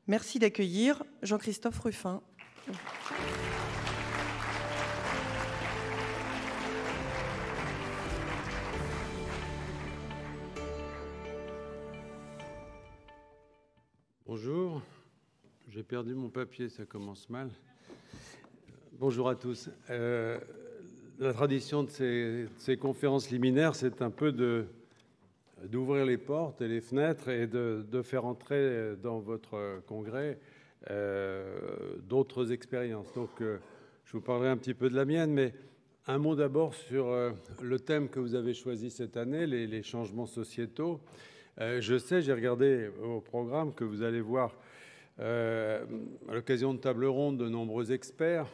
Merci d'accueillir Jean-Christophe Rufin. Bonjour, j'ai perdu mon papier, ça commence mal. Bonjour à tous. La tradition de ces conférences liminaires, c'est un peu d'ouvrir les portes et les fenêtres et de faire entrer dans votre congrès d'autres expériences. Donc, je vous parlerai un petit peu de la mienne, mais un mot d'abord sur le thème que vous avez choisi cette année, les changements sociétaux. Je sais, j'ai regardé au programme que vous allez voir à l'occasion de table ronde de nombreux experts.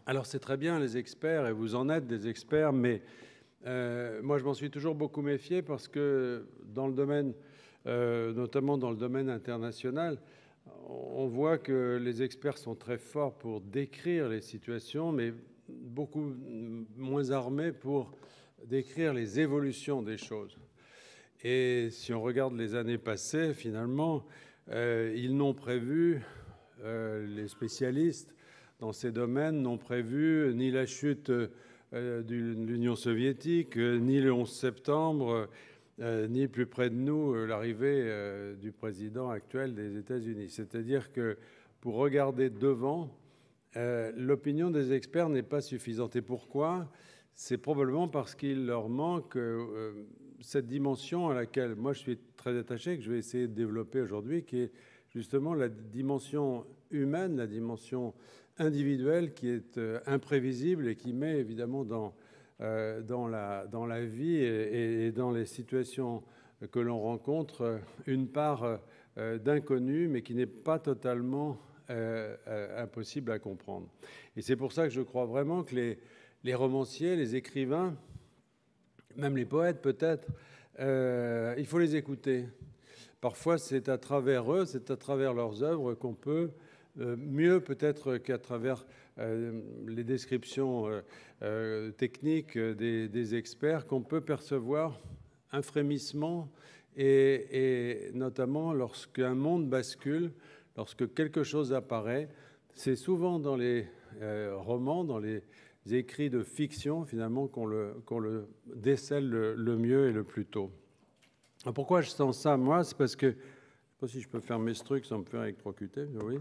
Alors c'est très bien les experts, et vous en êtes des experts, mais moi je m'en suis toujours beaucoup méfié parce que dans le domaine, notamment dans le domaine international, on voit que les experts sont très forts pour décrire les situations, mais beaucoup moins armés pour décrire les évolutions des choses. Et si on regarde les années passées, finalement, ils n'ont prévu, les spécialistes dans ces domaines n'ont prévu ni la chute de l'Union soviétique, ni le 11 septembre, ni plus près de nous, l'arrivée du président actuel des États-Unis. C'est-à-dire que pour regarder devant, l'opinion des experts n'est pas suffisante. Et pourquoi ? C'est probablement parce qu'il leur manque cette dimension à laquelle moi je suis très attaché, que je vais essayer de développer aujourd'hui, qui est justement la dimension humaine, la dimension individuelle qui est imprévisible et qui met évidemment dans la vie et dans les situations que l'on rencontre une part d'inconnu, mais qui n'est pas totalement impossible à comprendre. Et c'est pour ça que je crois vraiment que les romanciers, les écrivains, même les poètes peut-être, il faut les écouter. Parfois, c'est à travers eux, c'est à travers leurs œuvres qu'on peut, mieux peut-être qu'à travers les descriptions techniques des experts, qu'on peut percevoir un frémissement et notamment lorsqu'un monde bascule, lorsque quelque chose apparaît. C'est souvent dans les romans, dans les écrits de fiction, finalement, qu'on le décèle le mieux et le plus tôt. Alors pourquoi je sens ça, moi? C'est parce que, je ne sais pas si je peux fermer ce truc sans me faire électrocuter, oui.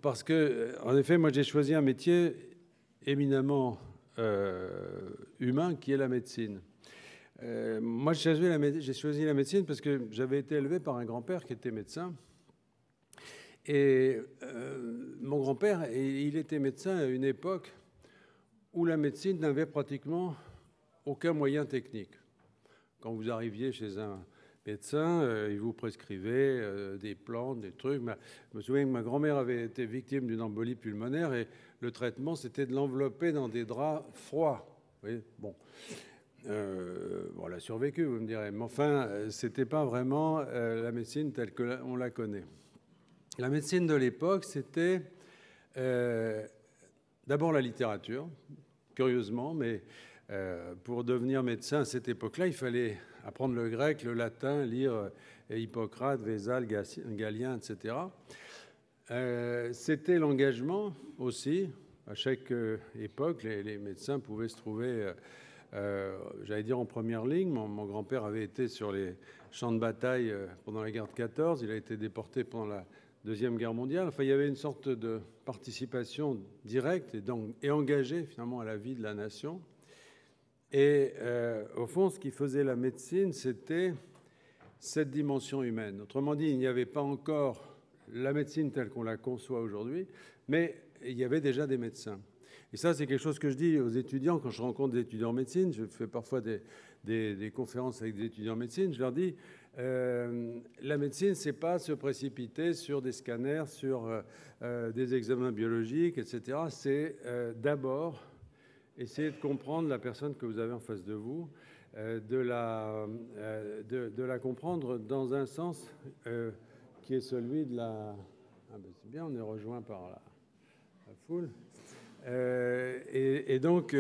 Parce que, en effet, moi, j'ai choisi un métier éminemment humain, qui est la médecine. Moi, j'ai choisi la médecine parce que j'avais été élevé par un grand-père qui était médecin. Et mon grand-père, il était médecin à une époque où la médecine n'avait pratiquement aucun moyen technique. Quand vous arriviez chez un médecin, il vous prescrivait des plantes, des trucs. Je me souviens que ma grand-mère avait été victime d'une embolie pulmonaire et le traitement, c'était de l'envelopper dans des draps froids. Vous voyez, bon. Bon, elle a survécu, vous me direz. Mais enfin, ce n'était pas vraiment la médecine telle qu'on la connaît. La médecine de l'époque, c'était d'abord la littérature, curieusement, mais pour devenir médecin à cette époque-là, il fallait apprendre le grec, le latin, lire Hippocrate, Vésale, Galien, etc. C'était l'engagement aussi. À chaque époque, les médecins pouvaient se trouver, j'allais dire, en première ligne. Mon grand-père avait été sur les champs de bataille pendant la guerre de 14. Il a été déporté pendant la Deuxième Guerre mondiale. Enfin, il y avait une sorte de participation directe et engagée finalement à la vie de la nation. Et au fond, ce qui faisait la médecine, c'était cette dimension humaine. Autrement dit, il n'y avait pas encore la médecine telle qu'on la conçoit aujourd'hui, mais il y avait déjà des médecins. Et ça, c'est quelque chose que je dis aux étudiants quand je rencontre des étudiants en médecine. Je fais parfois des conférences avec des étudiants en médecine. Je leur dis, la médecine, c'est pas se précipiter sur des scanners, sur des examens biologiques, etc. C'est d'abord essayer de comprendre la personne que vous avez en face de vous, de la comprendre dans un sens qui est celui de la... Ah ben c'est bien, on est rejoint par la foule. Et donc,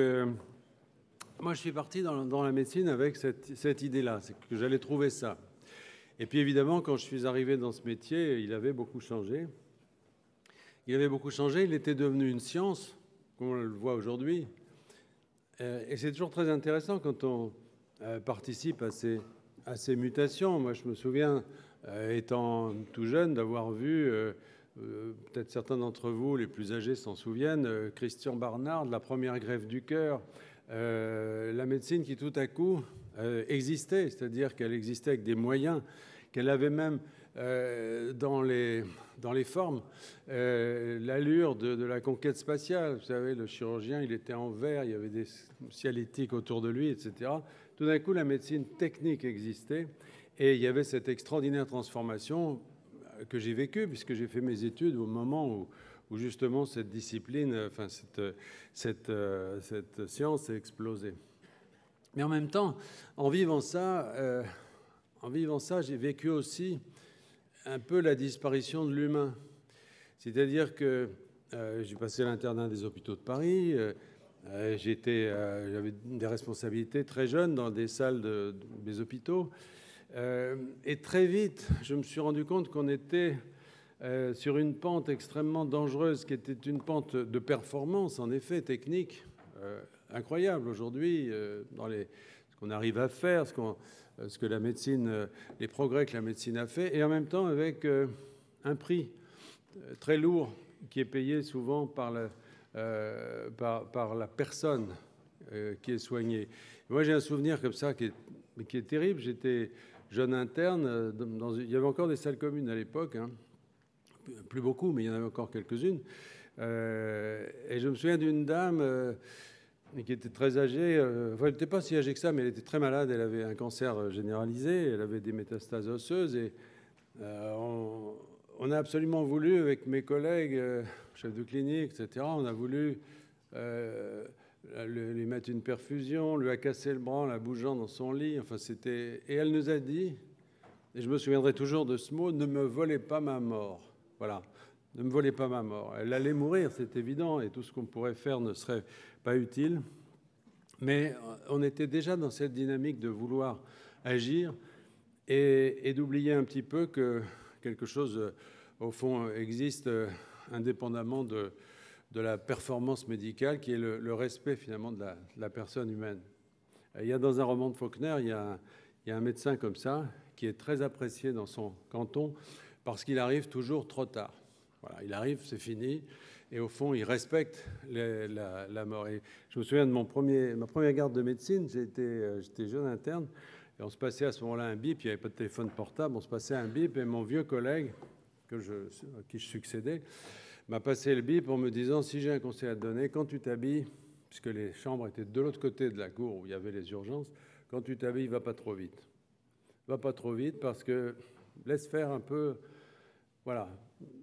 moi, je suis parti dans la médecine avec cette idée-là, c'est que j'allais trouver ça. Et puis évidemment, quand je suis arrivé dans ce métier, il avait beaucoup changé. Il avait beaucoup changé, il était devenu une science, comme on le voit aujourd'hui. Et c'est toujours très intéressant quand on participe à ces mutations. Moi, je me souviens, étant tout jeune, d'avoir vu, peut-être certains d'entre vous, les plus âgés s'en souviennent, Christian Barnard, la première greffe du cœur, la médecine qui tout à coup existait, c'est-à-dire qu'elle existait avec des moyens, qu'elle avait même dans les formes l'allure de la conquête spatiale. Vous savez, le chirurgien, il était en verre, il y avait des cialytiques autour de lui, etc. Tout d'un coup, la médecine technique existait et il y avait cette extraordinaire transformation que j'ai vécue, puisque j'ai fait mes études au moment où justement cette discipline, enfin cette science a explosé. Mais en même temps, en vivant ça, j'ai vécu aussi un peu la disparition de l'humain. C'est-à-dire que j'ai passé l'internat des hôpitaux de Paris, j'avais des responsabilités très jeunes dans des salles des hôpitaux. Et très vite, je me suis rendu compte qu'on était sur une pente extrêmement dangereuse, qui était une pente de performance, en effet, technique, incroyable aujourd'hui, dans ce qu'on arrive à faire, ce que la médecine, les progrès que la médecine a fait, et en même temps avec un prix très lourd qui est payé souvent par la personne qui est soignée. Moi, j'ai un souvenir comme ça qui est terrible. J'étais jeune interne, il y avait encore des salles communes à l'époque, hein. Plus beaucoup, mais il y en avait encore quelques-unes. Et je me souviens d'une dame qui était très âgée, enfin, elle n'était pas si âgée que ça, mais elle était très malade, elle avait un cancer généralisé, elle avait des métastases osseuses, et on a absolument voulu, avec mes collègues, chefs de clinique, etc., on a voulu lui mettre une perfusion, lui a cassé le bras en la bougeant dans son lit, enfin c'était... Et elle nous a dit, et je me souviendrai toujours de ce mot, « Ne me volez pas ma mort ». Voilà, ne me volez pas ma mort. Elle allait mourir, c'est évident, et tout ce qu'on pourrait faire ne serait pas utile. Mais on était déjà dans cette dynamique de vouloir agir et d'oublier un petit peu que quelque chose, au fond, existe indépendamment de la performance médicale, qui est le respect, finalement, de la personne humaine. Il y a dans un roman de Faulkner, il y a un médecin comme ça, qui est très apprécié dans son canton, parce qu'il arrive toujours trop tard. Voilà, il arrive, c'est fini, et au fond, il respecte la mort. Et je me souviens de ma première garde de médecine, j'étais jeune interne, et on se passait à ce moment-là un bip, il n'y avait pas de téléphone portable, on se passait un bip, et mon vieux collègue, à qui je succédais, m'a passé le bip en me disant, si j'ai un conseil à te donner, quand tu t'habilles, puisque les chambres étaient de l'autre côté de la cour où il y avait les urgences, quand tu t'habilles, va pas trop vite. Va pas trop vite, parce que laisse faire un peu, voilà,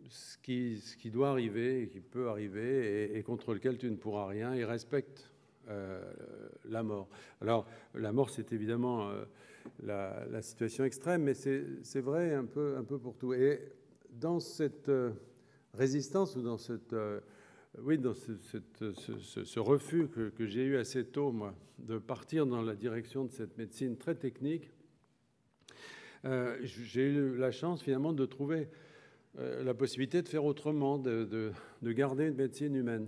ce qui doit arriver et qui peut arriver et contre lequel tu ne pourras rien, et respecte la mort. Alors, la mort, c'est évidemment la situation extrême, mais c'est vrai un peu pour tout. Et dans cette résistance ou dans dans ce refus que j'ai eu assez tôt, moi, de partir dans la direction de cette médecine très technique, j'ai eu la chance finalement de trouver la possibilité de faire autrement, de garder une médecine humaine.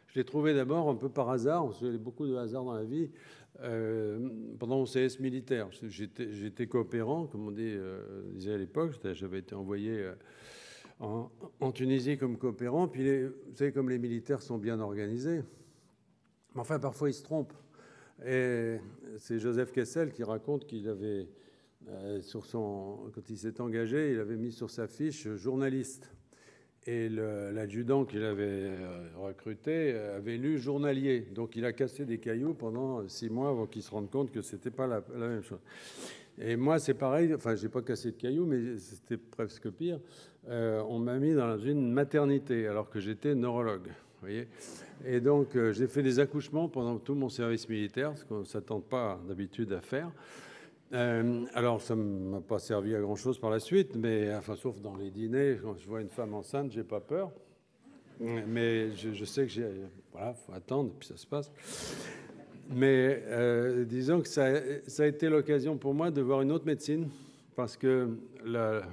Je l'ai trouvé d'abord un peu par hasard, il y a beaucoup de hasard dans la vie, pendant mon CS militaire. J'étais coopérant, comme on disait à l'époque, j'avais été envoyé en Tunisie comme coopérant, puis vous savez, comme les militaires sont bien organisés, mais enfin parfois ils se trompent. Et c'est Joseph Kessel qui raconte qu'il avait... quand il s'est engagé, il avait mis sur sa fiche journaliste. Et l'adjudant qu'il avait recruté avait lu journalier. Donc il a cassé des cailloux pendant 6 mois avant qu'il se rende compte que c'était pas la même chose. Et moi, c'est pareil. Enfin, j'ai pas cassé de cailloux, mais c'était presque pire. On m'a mis dans une maternité alors que j'étais neurologue. Vous voyez. Et donc, j'ai fait des accouchements pendant tout mon service militaire, ce qu'on ne s'attend pas d'habitude à faire. Alors, ça ne m'a pas servi à grand-chose par la suite, mais enfin, sauf dans les dîners, quand je vois une femme enceinte, j'ai pas peur. Mais je sais que voilà, faut attendre, et puis ça se passe. Mais disons que ça a été l'occasion pour moi de voir une autre médecine, parce que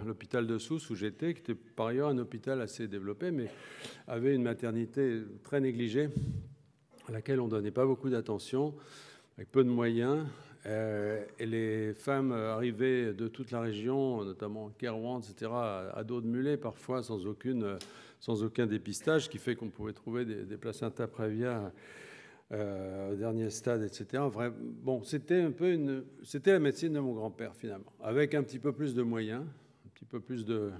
l'hôpital de Sousse, où j'étais, qui était par ailleurs un hôpital assez développé, mais avait une maternité très négligée, à laquelle on ne donnait pas beaucoup d'attention, avec peu de moyens. Et les femmes arrivaient de toute la région, notamment Kerouan, etc., à dos de mulet, parfois sans aucun dépistage, ce qui fait qu'on pouvait trouver des placentas prévia au dernier stade, etc. Bon, c'était la médecine de mon grand-père, finalement, avec un petit peu plus de moyens, un petit peu plus de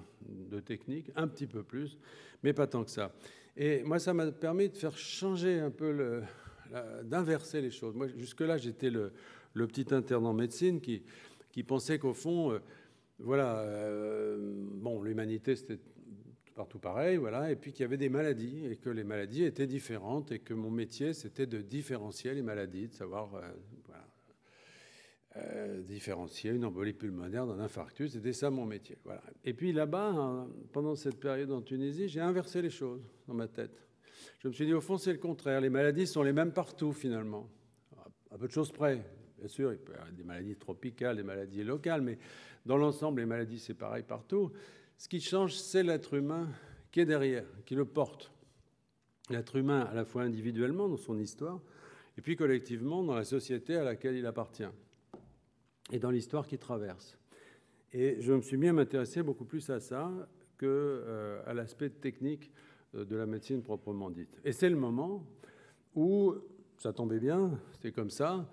technique, un petit peu plus, mais pas tant que ça. Et moi, ça m'a permis de faire changer un peu, d'inverser les choses. Moi, jusque-là, j'étais le petit interne en médecine qui pensait qu'au fond, bon, l'humanité, c'était partout pareil, voilà, et puis qu'il y avait des maladies, et que les maladies étaient différentes, et que mon métier, c'était de différencier les maladies, de savoir différencier une embolie pulmonaire d'un infarctus, c'était ça mon métier. Voilà. Et puis là-bas, pendant cette période en Tunisie, j'ai inversé les choses dans ma tête. Je me suis dit, au fond, c'est le contraire. Les maladies sont les mêmes partout, finalement. À peu de choses près. Bien sûr, il peut y avoir des maladies tropicales, des maladies locales, mais dans l'ensemble, les maladies, c'est pareil partout. Ce qui change, c'est l'être humain qui est derrière, qui le porte. L'être humain, à la fois individuellement dans son histoire, et puis collectivement dans la société à laquelle il appartient, et dans l'histoire qu'il traverse. Et je me suis mis à m'intéresser beaucoup plus à ça qu'à l'aspect technique de la médecine proprement dite. Et c'est le moment où, ça tombait bien, c'était comme ça,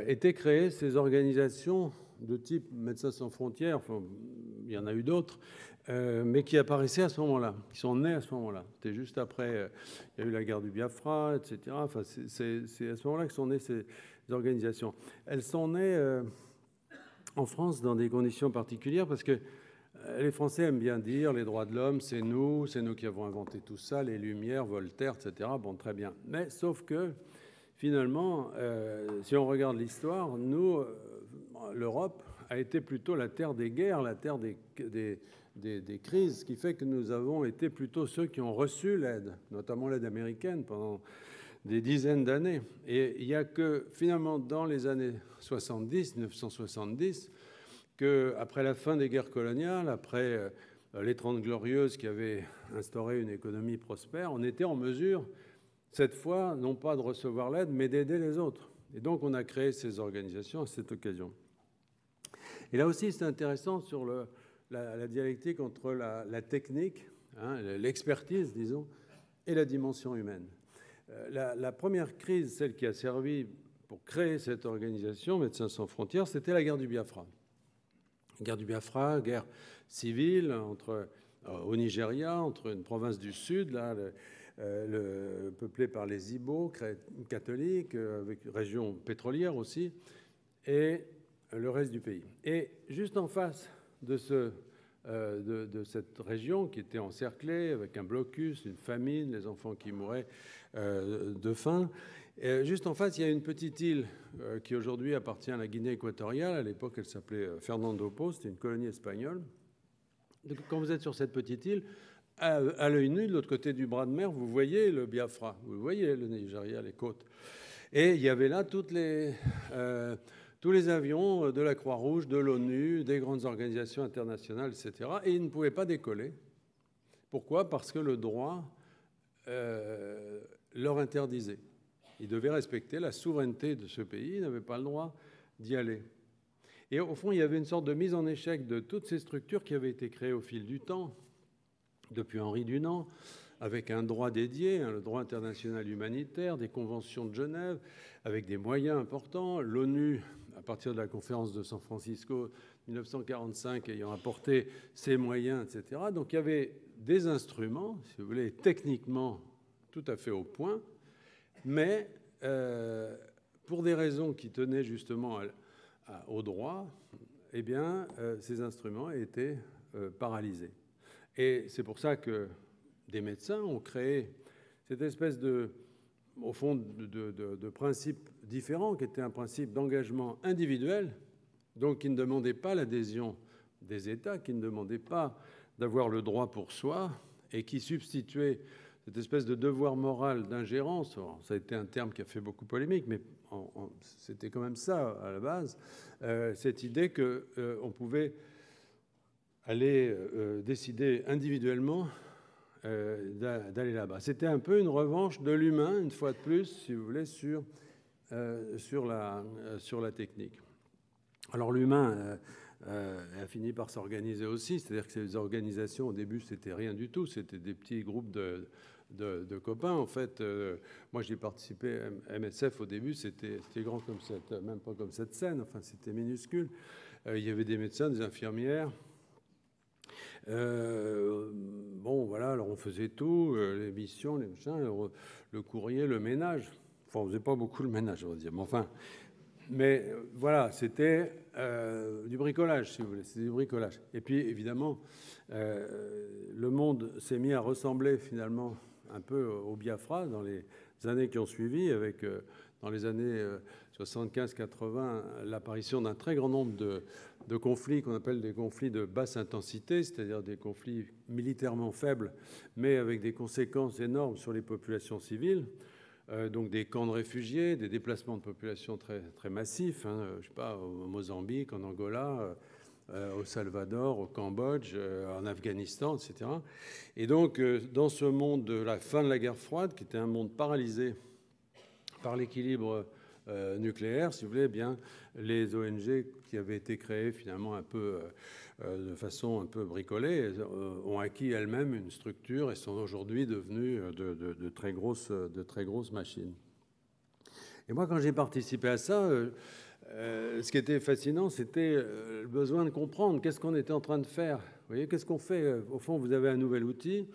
étaient créées ces organisations de type Médecins sans frontières, enfin, il y en a eu d'autres, mais qui apparaissaient à ce moment-là, qui sont nées à ce moment-là. C'était juste après, il y a eu la guerre du Biafra, etc. Enfin, c'est à ce moment-là que sont nées ces organisations. Elles sont nées en France dans des conditions particulières parce que les Français aiment bien dire les droits de l'homme, c'est nous qui avons inventé tout ça, les Lumières, Voltaire, etc. Bon, très bien. Mais sauf que finalement, si on regarde l'histoire, nous, l'Europe a été plutôt la terre des guerres, la terre des crises, ce qui fait que nous avons été plutôt ceux qui ont reçu l'aide, notamment l'aide américaine, pendant des dizaines d'années. Et il n'y a que finalement dans les années 70, 1970, qu'après la fin des guerres coloniales, après les 30 Glorieuses qui avaient instauré une économie prospère, on était en mesure, cette fois, non pas de recevoir l'aide, mais d'aider les autres. Et donc, on a créé ces organisations à cette occasion. Et là aussi, c'est intéressant sur la dialectique entre la technique, l'expertise, disons, et la dimension humaine. La première crise, celle qui a servi pour créer cette organisation, Médecins sans frontières, c'était la guerre du Biafra. Guerre du Biafra, guerre civile au Nigeria, entre une province du sud, là, peuplée par les Ibo, catholiques, avec une région pétrolière aussi, et le reste du pays. Et juste en face de cette région qui était encerclée avec un blocus, une famine, les enfants qui mouraient de faim, juste en face, il y a une petite île qui aujourd'hui appartient à la Guinée équatoriale. À l'époque, elle s'appelait Fernando Po, c'était une colonie espagnole. Donc, quand vous êtes sur cette petite île, à l'œil nu, de l'autre côté du bras de mer, vous voyez le Biafra, vous voyez le Nigeria, les côtes. Et il y avait là tous les avions de la Croix-Rouge, de l'ONU, des grandes organisations internationales, etc. Et ils ne pouvaient pas décoller. Pourquoi ? Parce que le droit leur interdisait. Ils devaient respecter la souveraineté de ce pays, ils n'avaient pas le droit d'y aller. Et au fond, il y avait une sorte de mise en échec de toutes ces structures qui avaient été créées au fil du temps, depuis Henri Dunant, avec un droit dédié, le droit international humanitaire, des conventions de Genève, avec des moyens importants, l'ONU, à partir de la conférence de San Francisco 1945, ayant apporté ses moyens, etc. Donc il y avait des instruments, si vous voulez, techniquement tout à fait au point, mais pour des raisons qui tenaient justement au droit, eh bien, ces instruments étaient paralysés. Et c'est pour ça que des médecins ont créé cette espèce au fond, de principe différent, qui était un principe d'engagement individuel, donc qui ne demandait pas l'adhésion des États, qui ne demandait pas d'avoir le droit pour soi, et qui substituait cette espèce de devoir moral d'ingérence. Ça a été un terme qui a fait beaucoup polémique, mais c'était quand même ça à la base, cette idée qu'on pouvait aller décider individuellement d'aller là-bas. C'était un peu une revanche de l'humain, une fois de plus, si vous voulez, sur la technique. Alors l'humain a fini par s'organiser aussi, c'est-à-dire que ces organisations, au début, c'était rien du tout, c'était des petits groupes de copains. En fait, moi, j'y ai participé, MSF, au début, c'était grand comme même pas comme cette scène, enfin, c'était minuscule. Il y avait des médecins, des infirmières. Bon, voilà, alors on faisait tout, les missions, les machins, le courrier, le ménage. Enfin, on faisait pas beaucoup le ménage, on va dire, mais enfin... Mais voilà, c'était du bricolage, si vous voulez, c'était du bricolage. Et puis, évidemment, le monde s'est mis à ressembler finalement un peu au Biafra dans les années qui ont suivi, avec, dans les années 75-80, l'apparition d'un très grand nombre de conflits qu'on appelle des conflits de basse intensité, c'est-à-dire des conflits militairement faibles, mais avec des conséquences énormes sur les populations civiles. Donc des camps de réfugiés, des déplacements de population très, très massifs, hein, je sais pas, au Mozambique, en Angola, au Salvador, au Cambodge, en Afghanistan, etc. Et donc, dans ce monde de la fin de la guerre froide, qui était un monde paralysé par l'équilibre nucléaire, si vous voulez, eh bien, les ONG qui avaient été créées finalement un peu de façon un peu bricolée ont acquis elles-mêmes une structure et sont aujourd'hui devenues de très grosses machines. Et moi, quand j'ai participé à ça, ce qui était fascinant, c'était le besoin de comprendre qu'est-ce qu'on était en train de faire. Vous voyez, qu'est-ce qu'on fait? Au fond, vous avez un nouvel outil,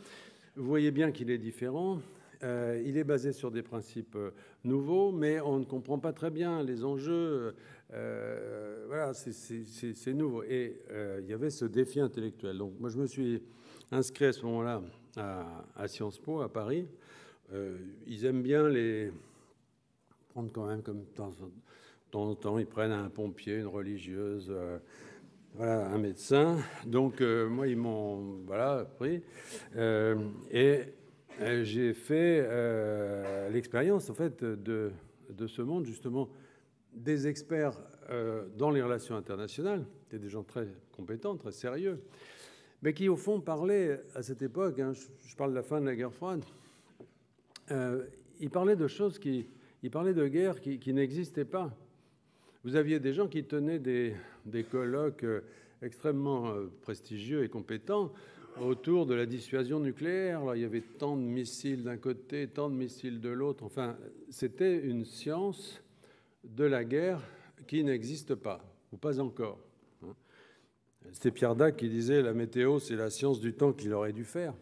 vous voyez bien qu'il est différent. Il est basé sur des principes nouveaux, mais on ne comprend pas très bien les enjeux. Voilà, c'est nouveau. Et il y avait ce défi intellectuel. Donc moi, je me suis inscrit à ce moment-là à Sciences Po, à Paris. Ils aiment bien les prendre quand même comme de temps en temps. Ils prennent un pompier, une religieuse, voilà, un médecin. Donc moi, ils m'ont pris. Et j'ai fait l'expérience en fait de ce monde, justement, des experts dans les relations internationales, des gens très compétents, très sérieux, mais qui au fond parlaient à cette époque, hein, je parle de la fin de la guerre froide, ils parlaient de choses ils parlaient de guerres qui n'existaient pas. Vous aviez des gens qui tenaient des colloques extrêmement prestigieux et compétents autour de la dissuasion nucléaire. Là, il y avait tant de missiles d'un côté, tant de missiles de l'autre. Enfin, c'était une science de la guerre qui n'existe pas, ou pas encore. C'était Pierre Dac qui disait « La météo, c'est la science du temps qu'il aurait dû faire ».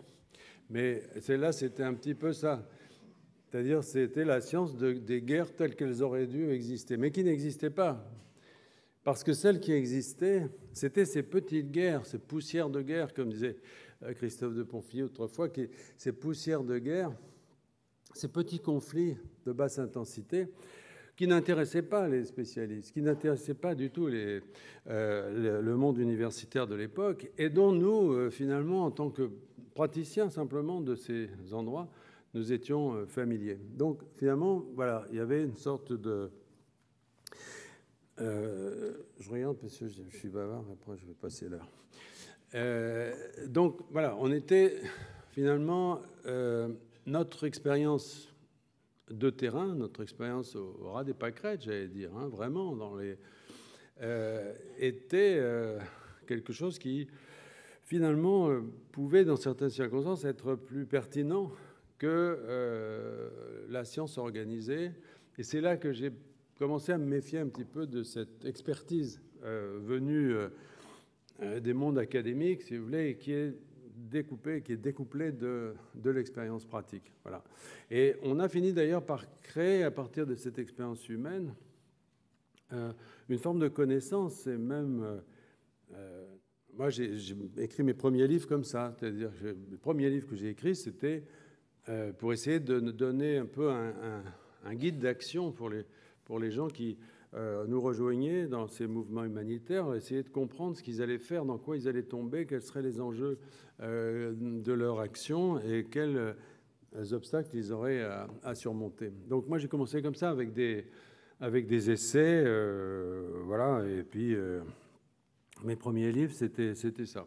Mais celle-là, c'était un petit peu ça. C'est-à-dire, c'était la science des guerres telles qu'elles auraient dû exister, mais qui n'existaient pas. Parce que celles qui existaient, c'était ces petites guerres, ces poussières de guerre, comme disait Christophe de Ponfilly autrefois, ces poussières de guerre, ces petits conflits de basse intensité qui n'intéressaient pas les spécialistes, qui n'intéressaient pas du tout le monde universitaire de l'époque, et dont nous, finalement, en tant que praticiens simplement de ces endroits, nous étions familiers. Donc, finalement, voilà, il y avait une sorte de... je regarde parce que je suis bavard, après je vais passer l'heure. Donc voilà, on était finalement notre expérience de terrain, notre expérience au ras des pâquerettes, j'allais dire, hein, vraiment, était quelque chose qui finalement pouvait, dans certaines circonstances, être plus pertinent que la science organisée. Et c'est là que j'ai commencé à me méfier un petit peu de cette expertise venue des mondes académiques, si vous voulez, et qui est découplée de l'expérience pratique. Voilà. Et on a fini d'ailleurs par créer, à partir de cette expérience humaine, une forme de connaissance. Et même, moi, j'ai écrit mes premiers livres comme ça. C'est-à-dire, le premier livre que j'ai écrit, c'était pour essayer de donner un peu un guide d'action pour les gens qui nous rejoignaient dans ces mouvements humanitaires, essayer de comprendre ce qu'ils allaient faire, dans quoi ils allaient tomber, quels seraient les enjeux de leur action et quelle obstacles qu'ils auraient à surmonter. Donc moi, j'ai commencé comme ça, avec des essais, voilà, et puis mes premiers livres, c'était ça.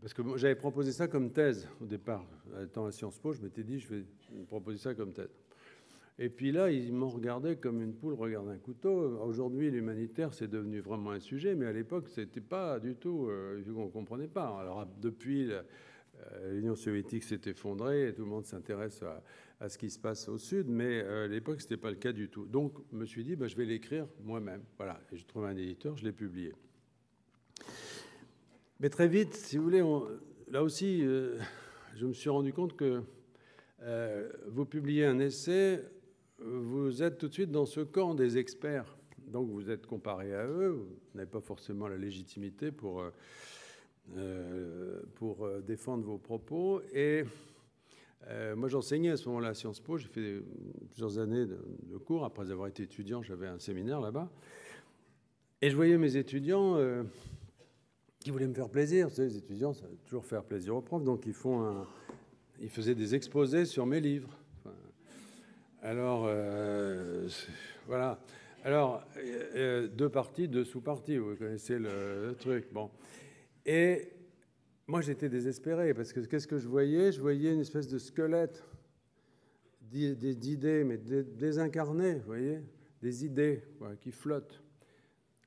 Parce que j'avais proposé ça comme thèse au départ. Étant à Sciences Po, je m'étais dit, je vais proposer ça comme thèse. Et puis là, ils m'ont regardé comme une poule regarde un couteau. Aujourd'hui, l'humanitaire, c'est devenu vraiment un sujet, mais à l'époque, c'était pas du tout, on ne comprenait pas. Alors, depuis, l'Union soviétique s'est effondrée et tout le monde s'intéresse à ce qui se passe au Sud, mais à l'époque, ce n'était pas le cas du tout. Donc, je me suis dit, je vais l'écrire moi-même. Voilà. Et j'ai trouvé un éditeur, je l'ai publié. Mais très vite, si vous voulez, là aussi, je me suis rendu compte que vous publiez un essai, vous êtes tout de suite dans ce camp des experts. Donc vous êtes comparé à eux, vous n'avez pas forcément la légitimité pour défendre vos propos. Et moi, j'enseignais à ce moment-là à Sciences Po. J'ai fait plusieurs années de cours. Après avoir été étudiant, j'avais un séminaire là-bas. Et je voyais mes étudiants qui voulaient me faire plaisir. Vous savez, les étudiants, ça veut toujours faire plaisir aux profs. Donc ils faisaient des exposés sur mes livres. Alors, voilà. Alors, deux parties, deux sous-parties, vous connaissez le truc. Bon. Et moi, j'étais désespéré, parce que qu'est-ce que je voyais? Je voyais une espèce de squelette d'idées, mais désincarnées, vous voyez? Des idées qui flottent.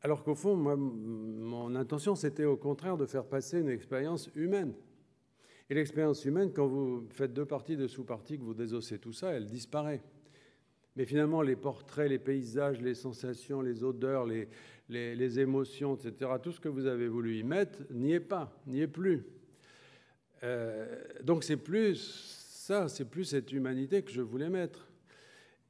Alors qu'au fond, moi, mon intention, c'était au contraire de faire passer une expérience humaine. Et l'expérience humaine, quand vous faites deux parties, deux sous-parties, que vous désossez tout ça, elle disparaît. Mais finalement, les portraits, les paysages, les sensations, les odeurs, les émotions, etc., tout ce que vous avez voulu y mettre n'y est pas, n'y est plus. Donc c'est plus ça, c'est plus cette humanité que je voulais mettre.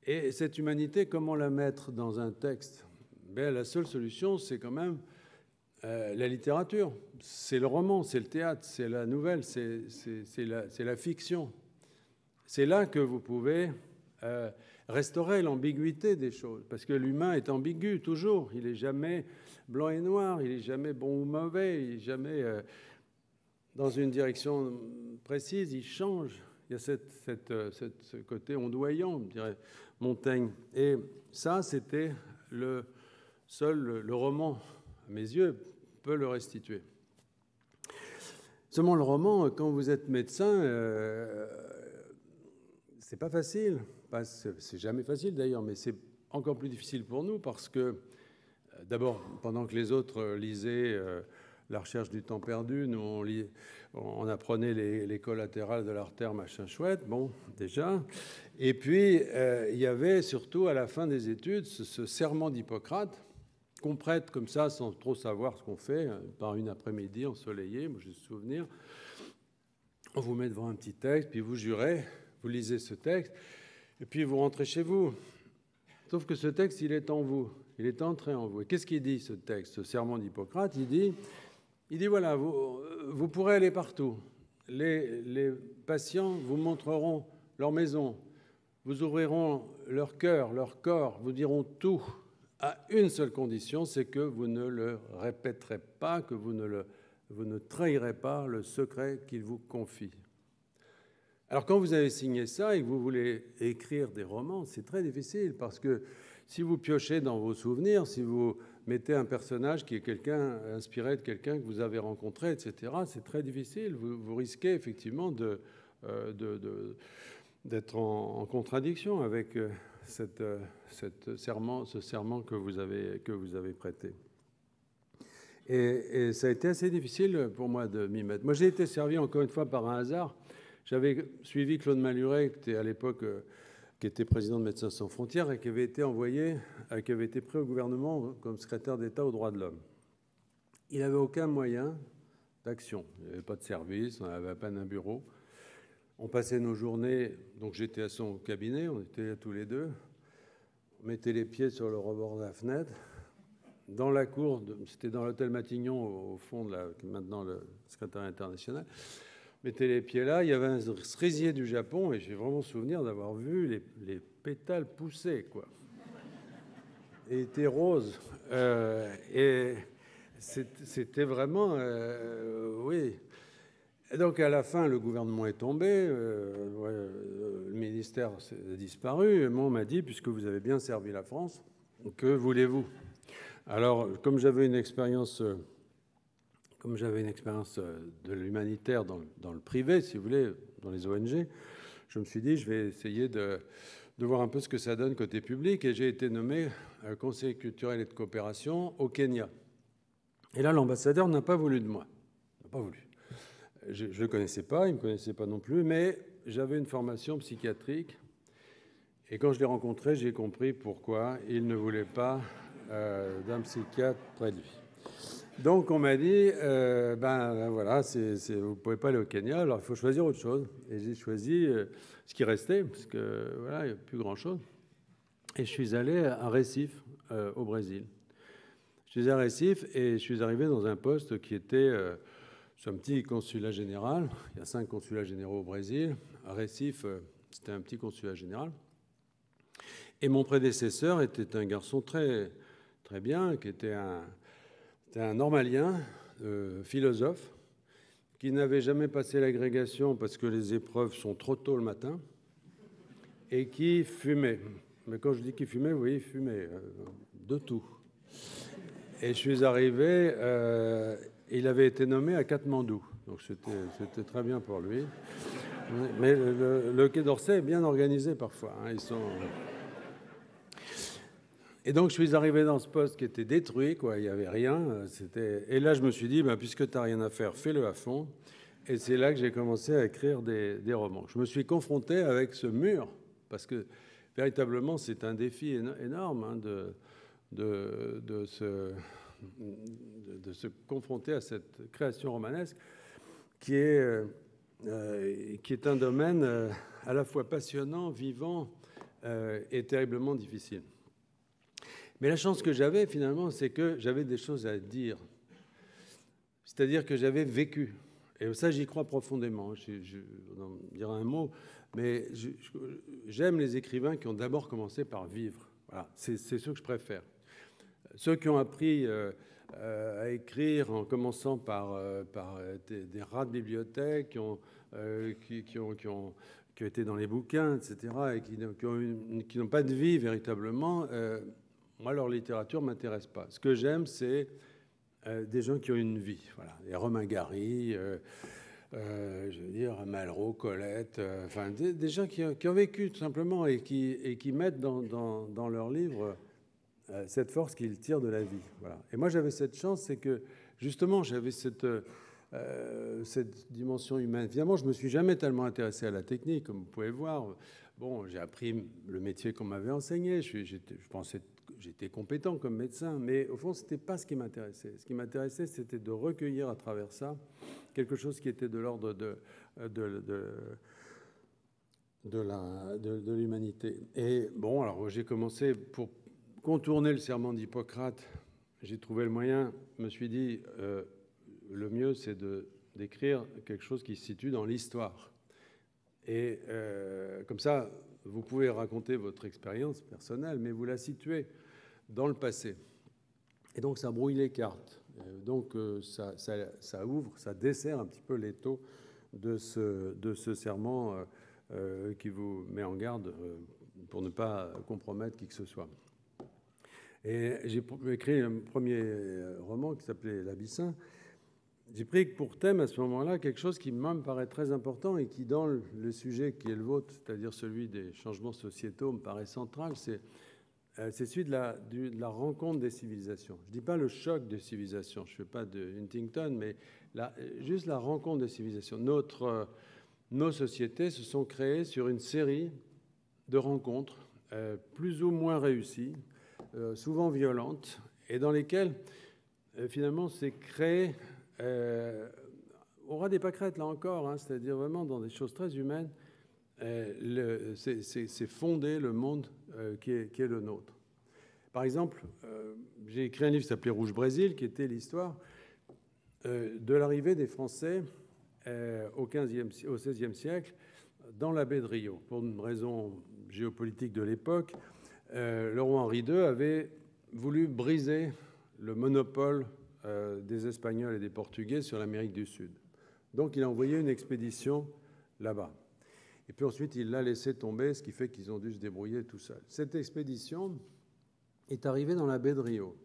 Et cette humanité, comment la mettre dans un texte? La seule solution, c'est quand même la littérature. C'est le roman, c'est le théâtre, c'est la nouvelle, c'est la fiction. C'est là que vous pouvez restaurer l'ambiguïté des choses, parce que l'humain est ambigu toujours, il n'est jamais blanc et noir, il n'est jamais bon ou mauvais, il n'est jamais dans une direction précise, il change. Il y a ce côté ondoyant, dirait Montaigne. Et ça, c'était le roman, à mes yeux, peut le restituer. Seulement, le roman, quand vous êtes médecin, c'est pas facile. C'est jamais facile d'ailleurs, mais c'est encore plus difficile pour nous parce que, d'abord, pendant que les autres lisaient La recherche du temps perdu, nous, on apprenait les collatérales de l'artère, machin chouette, bon, déjà. Et puis, il y avait surtout, à la fin des études, ce serment d'Hippocrate qu'on prête comme ça, sans trop savoir ce qu'on fait, par une après-midi ensoleillée, moi j'ai ce souvenir. On vous met devant un petit texte, puis vous jurez, vous lisez ce texte, et puis vous rentrez chez vous. Sauf que ce texte, il est en vous, il est entré en vous. Et qu'est-ce qu'il dit, ce texte, ce serment d'Hippocrate? Il dit voilà, vous pourrez aller partout. Les patients vous montreront leur maison, vous ouvriront leur cœur, leur corps, vous diront tout, à une seule condition, c'est que vous ne le répéterez pas, que vous ne trahirez pas le secret qu'ils vous confient. Alors quand vous avez signé ça et que vous voulez écrire des romans, c'est très difficile parce que si vous piochez dans vos souvenirs, si vous mettez un personnage qui est quelqu'un inspiré de quelqu'un que vous avez rencontré, etc., c'est très difficile. Vous risquez effectivement d'être en contradiction avec ce serment que vous avez prêté. Et ça a été assez difficile pour moi de m'y mettre. Moi, j'ai été servi encore une fois par un hasard. J'avais suivi Claude Malhuret, qui était à l'époque qui était président de Médecins sans frontières et qui avait été pris au gouvernement comme secrétaire d'État aux droits de l'homme. Il n'avait aucun moyen d'action. Il n'y avait pas de service, on n'avait à peine un bureau. On passait nos journées, donc j'étais à son cabinet, on était tous les deux. On mettait les pieds sur le rebord de la fenêtre. Dans la cour, c'était dans l'hôtel Matignon, au fond de maintenant le secrétariat international. Mettez les pieds là, il y avait un cerisier du Japon et j'ai vraiment souvenir d'avoir vu les pétales pousser, quoi. Et étaient roses. Et c'était vraiment... oui. Et donc, à la fin, le gouvernement est tombé, le ministère a disparu, et moi, on m'a dit, puisque vous avez bien servi la France, que voulez-vous? Alors, comme j'avais une expérience de l'humanitaire dans le privé, si vous voulez, dans les ONG, je me suis dit, je vais essayer de voir un peu ce que ça donne côté public, et j'ai été nommé conseiller culturel et de coopération au Kenya. Et là, l'ambassadeur n'a pas voulu de moi. Il n'a pas voulu. Je ne le connaissais pas, il ne me connaissait pas non plus, mais j'avais une formation psychiatrique. Et quand je l'ai rencontré, j'ai compris pourquoi il ne voulait pas d'un psychiatre près de lui. Donc on m'a dit, voilà, vous ne pouvez pas aller au Kenya, alors il faut choisir autre chose. Et j'ai choisi ce qui restait, parce que voilà, il n'y a plus grand-chose. Et je suis allé à Recife, au Brésil. Je suis à Recife et je suis arrivé dans un poste qui était sur un petit consulat général. Il y a 5 consulats généraux au Brésil. À Recife, c'était un petit consulat général. Et mon prédécesseur était un garçon très, très bien, qui était un normalien, philosophe, qui n'avait jamais passé l'agrégation parce que les épreuves sont trop tôt le matin, et qui fumait. Mais quand je dis qu'il fumait, vous voyez, il fumait de tout. Et je suis arrivé, il avait été nommé à Katmandou, donc c'était très bien pour lui. Mais le Quai d'Orsay est bien organisé parfois. Hein, Et donc je suis arrivé dans ce poste qui était détruit, quoi. Il n'y avait rien. Et là je me suis dit, puisque tu n'as rien à faire, fais-le à fond. Et c'est là que j'ai commencé à écrire des romans. Je me suis confronté avec ce mur, parce que véritablement c'est un défi énorme hein, de se confronter à cette création romanesque qui est un domaine à la fois passionnant, vivant et terriblement difficile. Mais la chance que j'avais finalement, c'est que j'avais des choses à dire. C'est-à-dire que j'avais vécu. Et ça, j'y crois profondément. On en dira un mot, mais j'aime les écrivains qui ont d'abord commencé par vivre. Voilà, c'est ceux que je préfère. Ceux qui ont appris à écrire en commençant par des rats de bibliothèque, qui ont été dans les bouquins, etc., et qui n'ont pas de vie véritablement, moi, leur littérature ne m'intéresse pas. Ce que j'aime, c'est des gens qui ont une vie. Voilà. Les Romain Gary, je veux dire, Malraux, Colette, enfin, des gens qui ont vécu tout simplement et qui mettent dans leurs livres cette force qu'ils tirent de la vie. Voilà. Et moi, j'avais cette chance, c'est que justement, j'avais cette dimension humaine. Finalement, je ne me suis jamais tellement intéressé à la technique, comme vous pouvez voir. Bon, j'ai appris le métier qu'on m'avait enseigné. Je pensais que j'étais compétent comme médecin, mais au fond, ce n'était pas ce qui m'intéressait. Ce qui m'intéressait, c'était de recueillir à travers ça quelque chose qui était de l'ordre de l'humanité. Et bon, alors j'ai commencé pour contourner le serment d'Hippocrate. J'ai trouvé le moyen, je me suis dit, le mieux, c'est d'écrire quelque chose qui se situe dans l'histoire. Et comme ça, vous pouvez raconter votre expérience personnelle, mais vous la situez dans le passé. Et donc, ça brouille les cartes. Donc, ça ouvre, ça dessert un petit peu l'étau de ce serment qui vous met en garde pour ne pas compromettre qui que ce soit. Et j'ai écrit un premier roman qui s'appelait L'Abyssin. J'ai pris pour thème à ce moment-là quelque chose qui me paraît très important et qui, dans le sujet qui est le vôtre, c'est-à-dire celui des changements sociétaux, me paraît central, c'est celui de la rencontre des civilisations. Je ne dis pas le choc des civilisations, je ne fais pas de Huntington, mais juste la rencontre des civilisations. Nos sociétés se sont créées sur une série de rencontres plus ou moins réussies, souvent violentes, et dans lesquelles, finalement, s'est créé, au ras des pâquerettes, là encore, hein, c'est-à-dire vraiment dans des choses très humaines, c'est fondé le monde qui est le nôtre. Par exemple, j'ai écrit un livre qui s'appelait Rouge Brésil, qui était l'histoire de l'arrivée des Français au XVIe siècle dans la baie de Rio. Pour une raison géopolitique de l'époque, le roi Henri II avait voulu briser le monopole des Espagnols et des Portugais sur l'Amérique du Sud. Donc il a envoyé une expédition là-bas. Et puis ensuite, il l'a laissé tomber, ce qui fait qu'ils ont dû se débrouiller tout seuls. Cette expédition est arrivée dans la baie de Rio.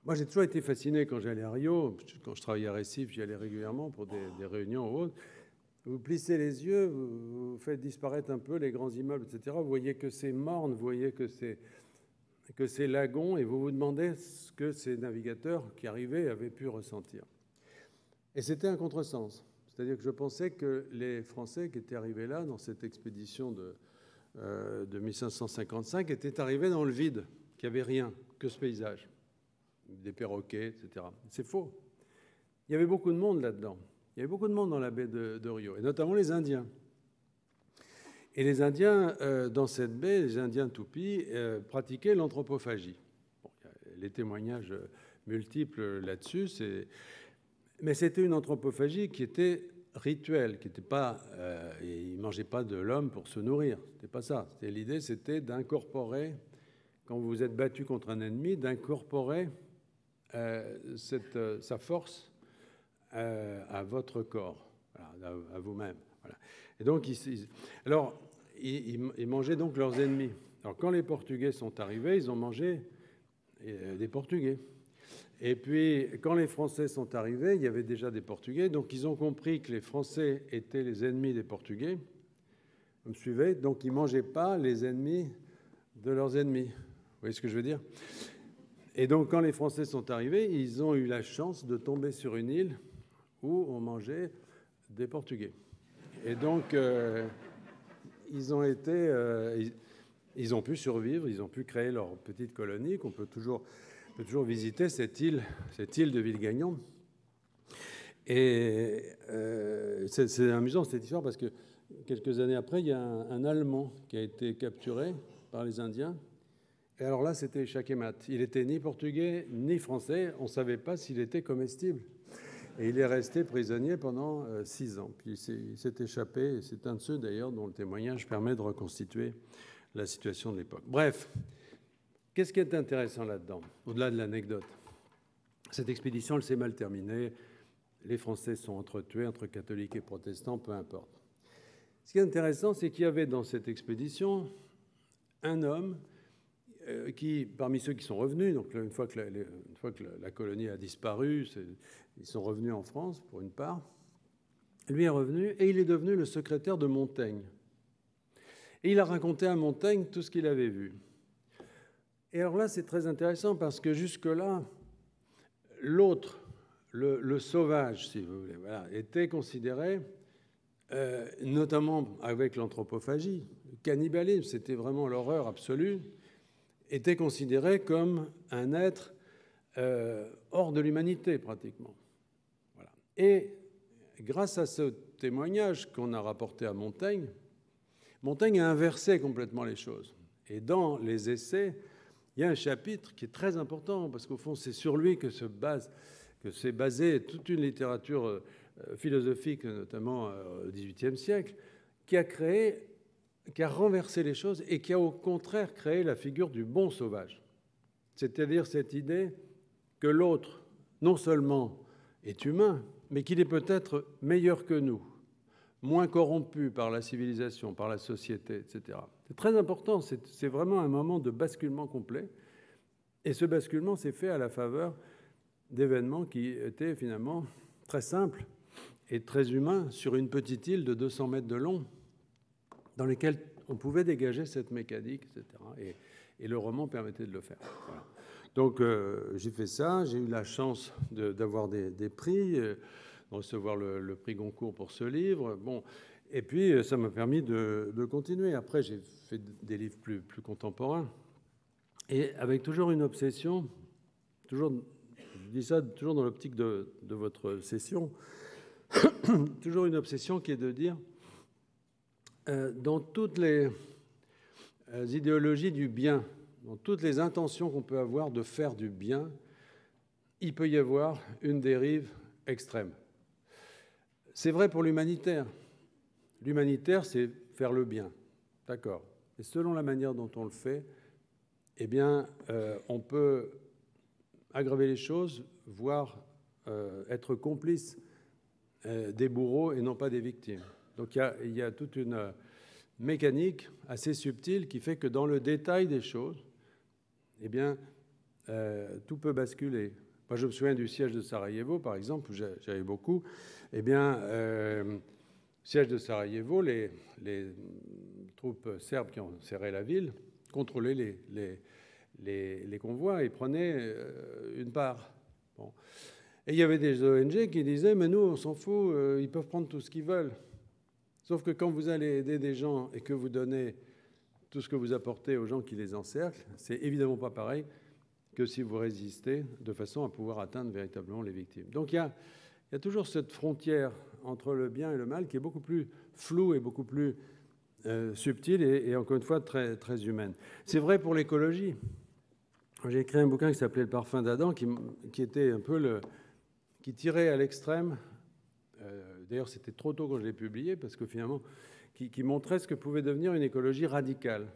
Moi, j'ai toujours été fasciné quand j'allais à Rio. Quand je travaillais à Recife, j'y allais régulièrement pour des réunions ou autres. Vous plissez les yeux, vous faites disparaître un peu les grands immeubles, etc. Vous voyez que c'est morne, vous voyez que c'est lagon, et vous vous demandez ce que ces navigateurs qui arrivaient avaient pu ressentir. Et c'était un contresens. C'est-à-dire que je pensais que les Français qui étaient arrivés là, dans cette expédition de 1555, étaient arrivés dans le vide, qu'il n'y avait rien, que ce paysage, des perroquets, etc. C'est faux. Il y avait beaucoup de monde là-dedans. Il y avait beaucoup de monde dans la baie de Rio, et notamment les Indiens. Et les Indiens, dans cette baie, les Indiens Tupis, pratiquaient l'anthropophagie. Bon, il y a les témoignages multiples là-dessus, mais c'était une anthropophagie qui était rituelle, qui n'était pas... ils ne mangeaient pas de l'homme pour se nourrir, c'était pas ça. L'idée, c'était d'incorporer, quand vous vous êtes battu contre un ennemi, d'incorporer sa force à votre corps, voilà, à vous-même. Voilà. Et donc, ils mangeaient donc leurs ennemis. Alors, quand les Portugais sont arrivés, ils ont mangé des Portugais. Et puis, quand les Français sont arrivés, il y avait déjà des Portugais, donc ils ont compris que les Français étaient les ennemis des Portugais. Vous me suivez? Donc, ils ne mangeaient pas les ennemis de leurs ennemis. Vous voyez ce que je veux dire? Et donc, quand les Français sont arrivés, ils ont eu la chance de tomber sur une île où on mangeait des Portugais. Et donc, ils ont pu survivre, ils ont pu créer leur petite colonie qu'on peut toujours visiter, cette île de Villagagnon. Et c'est amusant cette histoire parce que quelques années après, il y a un Allemand qui a été capturé par les Indiens. Et alors là, c'était Chakemat. Il n'était ni portugais ni français. On ne savait pas s'il était comestible. Et il est resté prisonnier pendant 6 ans. Puis il s'est échappé. Et c'est un de ceux, d'ailleurs, dont le témoignage permet de reconstituer la situation de l'époque. Bref, qu'est-ce qui est intéressant là-dedans, au-delà de l'anecdote? Cette expédition, elle s'est mal terminée. Les Français sont entretués, entre catholiques et protestants, peu importe. Ce qui est intéressant, c'est qu'il y avait dans cette expédition un homme qui, parmi ceux qui sont revenus, donc une fois que la colonie a disparu, ils sont revenus en France pour une part, lui est revenu et il est devenu le secrétaire de Montaigne. Et il a raconté à Montaigne tout ce qu'il avait vu. Et alors là, c'est très intéressant parce que jusque-là, l'autre, le sauvage, si vous voulez, voilà, était considéré, notamment avec l'anthropophagie, le cannibalisme, c'était vraiment l'horreur absolue, était considéré comme un être hors de l'humanité, pratiquement. Voilà. Et grâce à ce témoignage qu'on a rapporté à Montaigne, Montaigne a inversé complètement les choses. Et dans les essais, il y a un chapitre qui est très important, parce qu'au fond, c'est sur lui que s'est basée toute une littérature philosophique, notamment au XVIIIe siècle, qui a renversé les choses et qui a au contraire créé la figure du bon sauvage. C'est-à-dire cette idée que l'autre, non seulement est humain, mais qu'il est peut-être meilleur que nous, moins corrompu par la civilisation, par la société, etc. C'est très important, c'est vraiment un moment de basculement complet. Et ce basculement s'est fait à la faveur d'événements qui étaient finalement très simples et très humains sur une petite île de 200 mètres de long, dans lesquels on pouvait dégager cette mécanique, etc. Et le roman permettait de le faire. Voilà. Donc j'ai fait ça, j'ai eu la chance d'avoir des prix, de recevoir le prix Goncourt pour ce livre. Bon, et puis ça m'a permis de continuer. Après, j'ai fait des livres plus contemporains, et avec toujours une obsession, je dis ça toujours dans l'optique de votre session, toujours une obsession qui est de dire, dans toutes les idéologies du bien, dans toutes les intentions qu'on peut avoir de faire du bien, il peut y avoir une dérive extrême. C'est vrai pour l'humanitaire. L'humanitaire, c'est faire le bien, d'accord. Et selon la manière dont on le fait, eh bien, on peut aggraver les choses, voire être complices des bourreaux et non pas des victimes. Donc il y a toute une mécanique assez subtile qui fait que dans le détail des choses, eh bien, tout peut basculer. Moi, je me souviens du siège de Sarajevo, par exemple, où j'avais beaucoup. Eh bien, siège de Sarajevo, les troupes serbes qui ont serré la ville contrôlaient les convois et prenaient une part. Bon. Et il y avait des ONG qui disaient « mais nous, on s'en fout, ils peuvent prendre tout ce qu'ils veulent ». Sauf que quand vous allez aider des gens et que vous donnez tout ce que vous apportez aux gens qui les encerclent, c'est évidemment pas pareil que si vous résistez de façon à pouvoir atteindre véritablement les victimes. Donc il y a toujours cette frontière entre le bien et le mal qui est beaucoup plus floue et beaucoup plus subtile et encore une fois très, très humaine. C'est vrai pour l'écologie. J'ai écrit un bouquin qui s'appelait « Le parfum d'Adam » qui était un peu qui tirait à l'extrême. D'ailleurs, c'était trop tôt quand je l'ai publié parce que finalement, qui montrait ce que pouvait devenir une écologie radicale.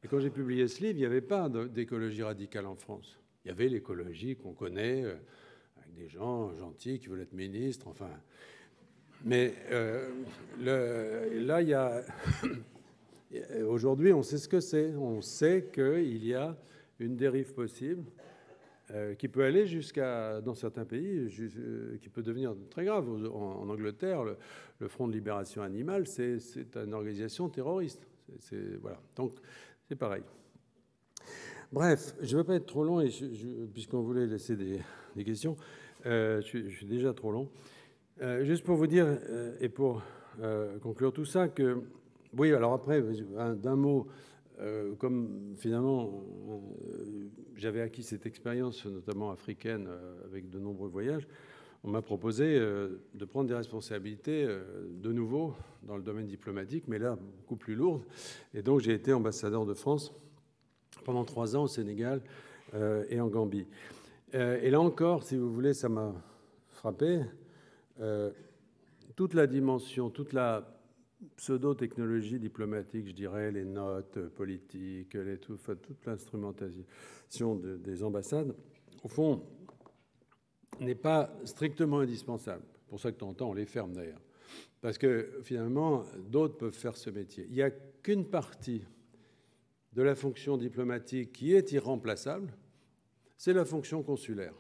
Et quand j'ai publié ce livre, il n'y avait pas d'écologie radicale en France. Il y avait l'écologie qu'on connaît, avec des gens gentils qui veulent être ministres, enfin. Mais là, il y a... Aujourd'hui, on sait ce que c'est. On sait qu'il y a une dérive possible qui peut aller jusqu'à, dans certains pays, qui peut devenir très grave. En Angleterre, le Front de libération animale, c'est une organisation terroriste. Voilà. Donc, c'est pareil. Bref, je ne veux pas être trop long, puisqu'on voulait laisser des questions. Je suis déjà trop long. Juste pour vous dire, et pour conclure tout ça, que... Oui, alors après, d'un mot, comme finalement, j'avais acquis cette expérience, notamment africaine, avec de nombreux voyages, on m'a proposé de prendre des responsabilités de nouveau dans le domaine diplomatique, mais là, beaucoup plus lourdes. Et donc, j'ai été ambassadeur de France pendant 3 ans au Sénégal et en Gambie. Et là encore, si vous voulez, ça m'a frappé. Toute la dimension, toute la pseudo-technologie diplomatique, je dirais, les notes politiques, toute l'instrumentation des ambassades, au fond, n'est pas strictement indispensable. C'est pour ça que de temps en temps, on les ferme d'ailleurs. Parce que finalement, d'autres peuvent faire ce métier. Il n'y a qu'une partie de la fonction diplomatique qui est irremplaçable, c'est la fonction consulaire.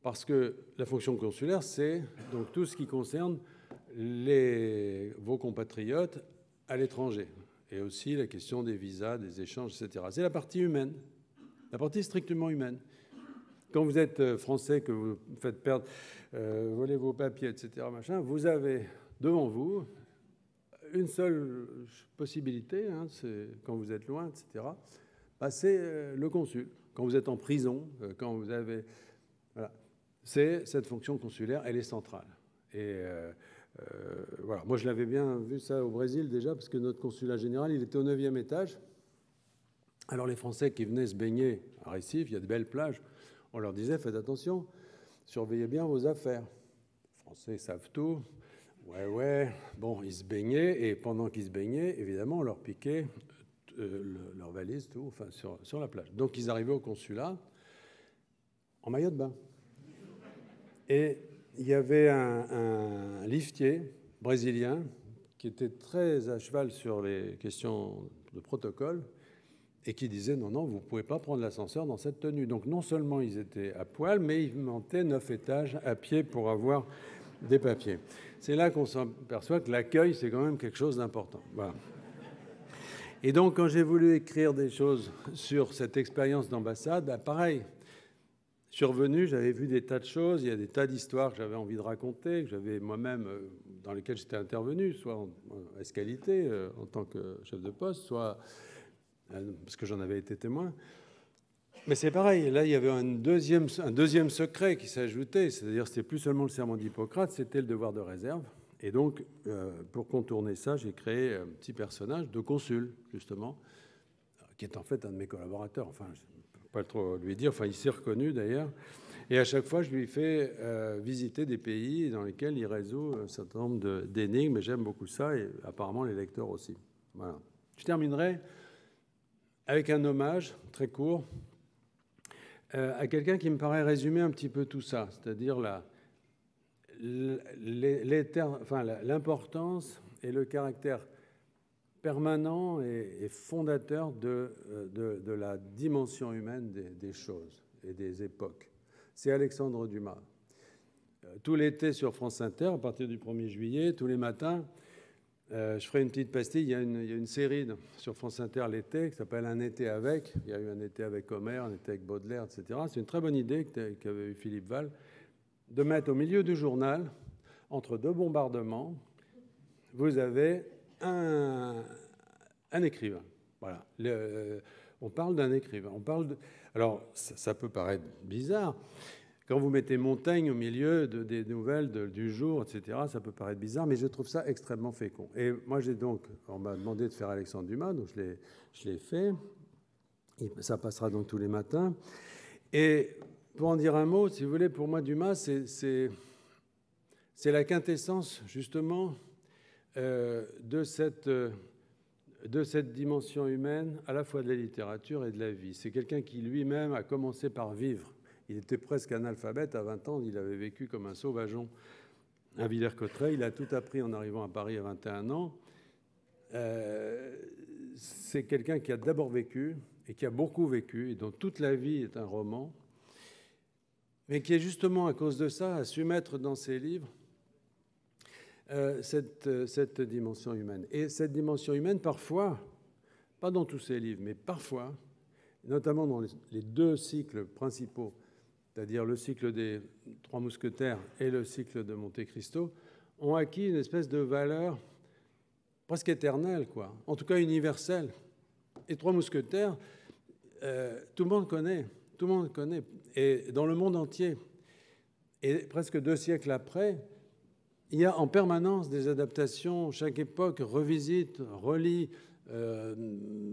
Parce que la fonction consulaire, c'est donc tout ce qui concerne vos compatriotes à l'étranger. Et aussi la question des visas, des échanges, etc. C'est la partie humaine, la partie strictement humaine. Quand vous êtes français, que vous faites perdre, voler vos papiers, etc., machin, vous avez devant vous une seule possibilité, hein, c'est quand vous êtes loin, etc., c'est le consul. Quand vous êtes en prison, quand vous avez... Voilà. C'est cette fonction consulaire, elle est centrale. Et voilà. Moi, je l'avais bien vu ça au Brésil déjà, parce que notre consulat général, il était au 9e étage. Alors les Français qui venaient se baigner à Recife, il y a de belles plages, on leur disait, faites attention, surveillez bien vos affaires. Les Français savent tout. Ouais. Bon, ils se baignaient, et pendant qu'ils se baignaient, évidemment, on leur piquait leur valise, tout, enfin, sur la plage. Donc, ils arrivaient au consulat en maillot de bain. Et il y avait un liftier brésilien qui était très à cheval sur les questions de protocole et qui disait non, vous ne pouvez pas prendre l'ascenseur dans cette tenue. Donc non seulement ils étaient à poil, mais ils montaient 9 étages à pied pour avoir des papiers. C'est là qu'on s'aperçoit que l'accueil, c'est quand même quelque chose d'important. Voilà. Et donc, quand j'ai voulu écrire des choses sur cette expérience d'ambassade, pareil, je suis revenu, j'avais vu des tas de choses, il y a des tas d'histoires que j'avais envie de raconter, que j'avais moi-même, dans lesquelles j'étais intervenu, soit en escalité, en tant que chef de poste, soit parce que j'en avais été témoin. Mais c'est pareil, là, il y avait un deuxième secret qui s'ajoutait, c'est-à-dire c'était plus seulement le serment d'Hippocrate, c'était le devoir de réserve. Et donc, pour contourner ça, j'ai créé un petit personnage de consul, justement, qui est en fait un de mes collaborateurs. Enfin, je ne peux pas trop lui dire, enfin, il s'est reconnu d'ailleurs. Et à chaque fois, je lui fais visiter des pays dans lesquels il résout un certain nombre d'énigmes, et j'aime beaucoup ça, et apparemment les lecteurs aussi. Voilà. Je terminerai avec un hommage très court à quelqu'un qui me paraît résumer un petit peu tout ça, c'est-à-dire l'importance et le caractère permanent et fondateur de la dimension humaine des choses et des époques. C'est Alexandre Dumas. Tout l'été sur France Inter, à partir du 1er juillet, tous les matins, je ferai une petite pastille. Il y a une série sur France Inter l'été qui s'appelle Un été avec. Il y a eu un été avec Homère, un été avec Baudelaire, etc. C'est une très bonne idée qu'avait eu Philippe Val, de mettre au milieu du journal, entre deux bombardements, vous avez un écrivain. Voilà. On parle d'un écrivain. Alors, ça peut paraître bizarre. Quand vous mettez Montaigne au milieu des nouvelles du jour, etc., ça peut paraître bizarre, mais je trouve ça extrêmement fécond. Et moi, on m'a demandé de faire Alexandre Dumas, donc je l'ai fait. Ça passera donc tous les matins. Et pour en dire un mot, si vous voulez, pour moi, Dumas, c'est la quintessence, justement, de cette dimension humaine, à la fois de la littérature et de la vie. C'est quelqu'un qui lui-même a commencé par vivre. Il était presque analphabète à 20 ans, il avait vécu comme un sauvageon à Villers-Cotterêts. Il a tout appris en arrivant à Paris à 21 ans. C'est quelqu'un qui a d'abord vécu et qui a beaucoup vécu et dont toute la vie est un roman, mais qui est justement à cause de ça a su mettre dans ses livres cette dimension humaine. Et cette dimension humaine, parfois, pas dans tous ses livres, mais parfois, notamment dans les deux cycles principaux, c'est-à-dire le cycle des Trois Mousquetaires et le cycle de Monte Cristo, ont acquis une espèce de valeur presque éternelle, quoi. En tout cas universelle. Et Trois Mousquetaires, tout le monde connaît, et dans le monde entier. Et presque 2 siècles après, il y a en permanence des adaptations. Chaque époque revisite, relit,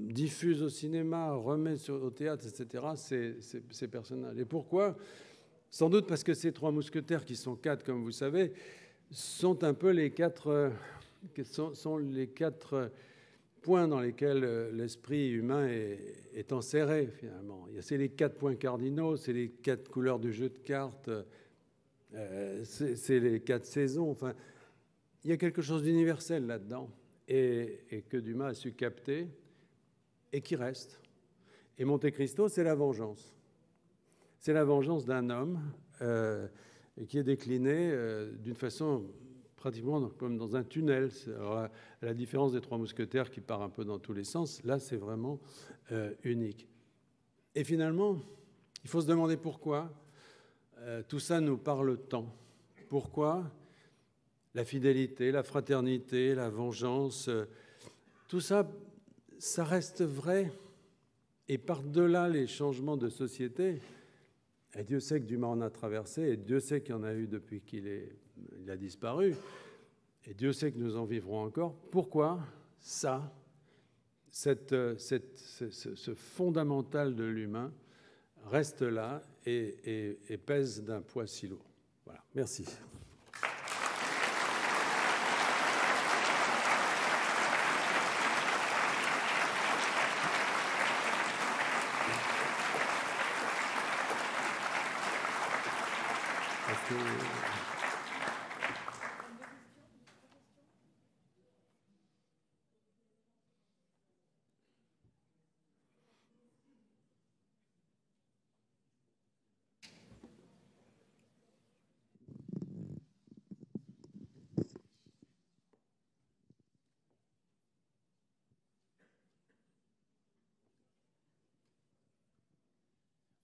diffuse au cinéma, remet au théâtre, etc., ces personnages. Et pourquoi ? Sans doute parce que ces Trois Mousquetaires, qui sont 4, comme vous savez, sont un peu les quatre points dans lesquels l'esprit humain est enserré, finalement. C'est les 4 points cardinaux, c'est les 4 couleurs du jeu de cartes, c'est les 4 saisons. Enfin, il y a quelque chose d'universel là-dedans et que Dumas a su capter et qui reste. Et Monte Cristo, c'est la vengeance. C'est la vengeance d'un homme qui est décliné d'une façon pratiquement comme dans un tunnel. Alors, à la différence des Trois Mousquetaires qui part un peu dans tous les sens, là, c'est vraiment unique. Et finalement, il faut se demander pourquoi tout ça nous parle tant. Pourquoi la fidélité, la fraternité, la vengeance, tout ça, ça reste vrai. Et par-delà les changements de société, et Dieu sait que Dumas en a traversé, et Dieu sait qu'il y en a eu depuis qu'il a disparu, et Dieu sait que nous en vivrons encore. Pourquoi ça, ce fondamental de l'humain, reste là et pèse d'un poids si lourd? Voilà, merci.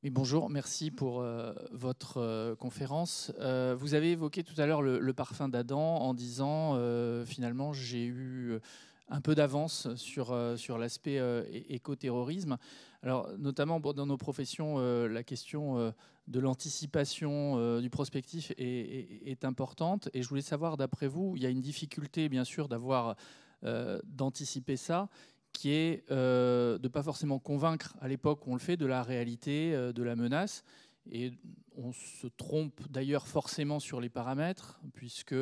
Oui, bonjour, merci pour votre conférence. Vous avez évoqué tout à l'heure le parfum d'Adam en disant finalement j'ai eu un peu d'avance sur l'aspect écoterrorisme. Alors notamment dans nos professions, la question de l'anticipation, du prospectif est importante. Et je voulais savoir, d'après vous, il y a une difficulté bien sûr d'anticiper ça, qui est de ne pas forcément convaincre à l'époque où on le fait de la réalité de la menace. Et on se trompe d'ailleurs forcément sur les paramètres, puisque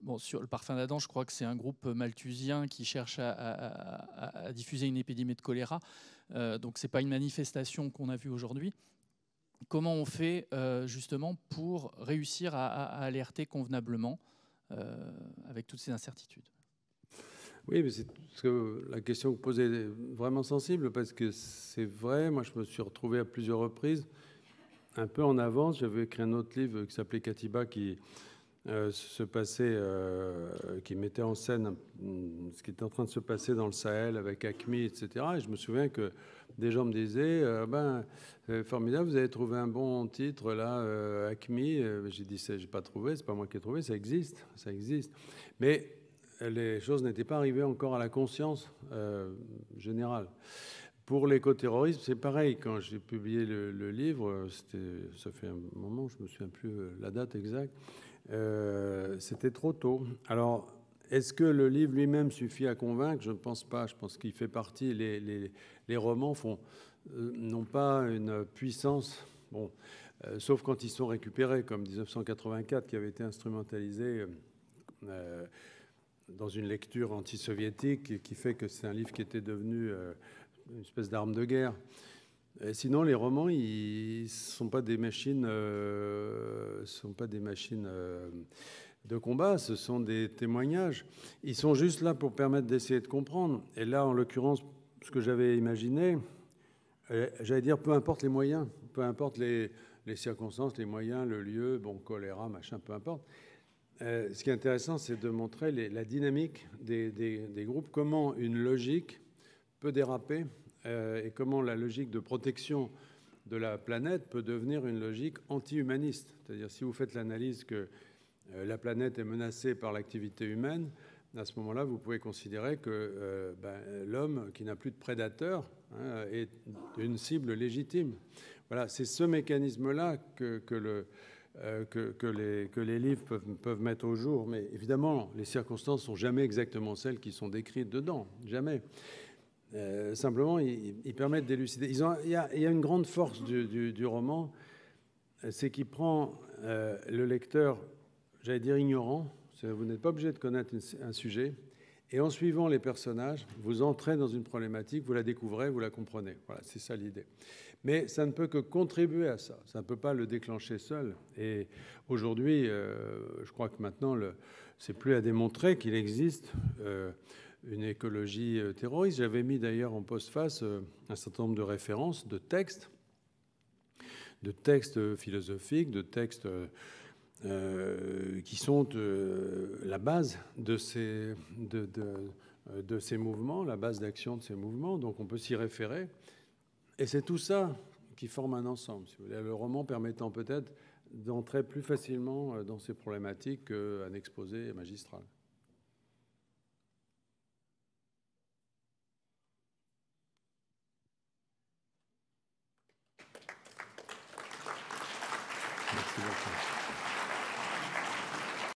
Bon, sur le parfum d'Adam, je crois que c'est un groupe malthusien qui cherche à diffuser une épidémie de choléra. Donc, ce n'est pas une manifestation qu'on a vue aujourd'hui. Comment on fait justement pour réussir à alerter convenablement avec toutes ces incertitudes? Oui, mais c'est la question que vous posez est vraiment sensible parce que c'est vrai, moi je me suis retrouvé à plusieurs reprises un peu en avance. J'avais écrit un autre livre qui s'appelait Katiba qui se passait, qui mettait en scène ce qui était en train de se passer dans le Sahel avec AQMI, etc. Et je me souviens que des gens me disaient formidable, vous avez trouvé un bon titre là, AQMI. J'ai dit, j'ai pas trouvé, c'est pas moi qui ai trouvé, ça existe. Mais les choses n'étaient pas arrivées encore à la conscience générale. Pour l'écoterrorisme, c'est pareil. Quand j'ai publié le livre, ça fait un moment, je me souviens plus la date exacte, c'était trop tôt. Alors, est-ce que le livre lui-même suffit à convaincre? Je ne pense pas. Je pense qu'il fait partie. Les romans n'ont pas une puissance, sauf quand ils sont récupérés, comme 1984, qui avait été instrumentalisé dans une lecture anti-soviétique, qui fait que c'est un livre qui était devenu une espèce d'arme de guerre. Et sinon, les romans, ils sont pas des machines, de combat. Ce sont des témoignages. Ils sont juste là pour permettre d'essayer de comprendre. Et là, en l'occurrence, ce que j'avais imaginé, j'allais dire, peu importe les moyens, peu importe les circonstances, les moyens, le lieu, choléra, machin, peu importe. Ce qui est intéressant, c'est de montrer la dynamique des groupes, comment une logique peut déraper et comment la logique de protection de la planète peut devenir une logique anti-humaniste. C'est-à-dire, si vous faites l'analyse que la planète est menacée par l'activité humaine, à ce moment-là, vous pouvez considérer que l'homme, qui n'a plus de prédateurs, est une cible légitime. Voilà, c'est ce mécanisme-là que les livres peuvent mettre au jour. Mais évidemment, les circonstances ne sont jamais exactement celles qui sont décrites dedans. Jamais. Simplement, ils permettent d'élucider. Il y a une grande force du roman, c'est qu'il prend le lecteur, j'allais dire ignorant, vous n'êtes pas obligé de connaître un sujet, et en suivant les personnages, vous entrez dans une problématique, vous la découvrez, vous la comprenez. Voilà, c'est ça l'idée. Mais ça ne peut que contribuer à ça. Ça ne peut pas le déclencher seul. Et aujourd'hui, je crois que maintenant, c'est plus à démontrer qu'il existe une écologie terroriste. J'avais mis d'ailleurs en postface un certain nombre de références, de textes philosophiques, de textes qui sont la base de ces mouvements, la base d'action de ces mouvements. Donc on peut s'y référer. Et c'est tout ça qui forme un ensemble. Si vous voulez. Le roman permettant peut-être d'entrer plus facilement dans ces problématiques qu'un exposé magistral.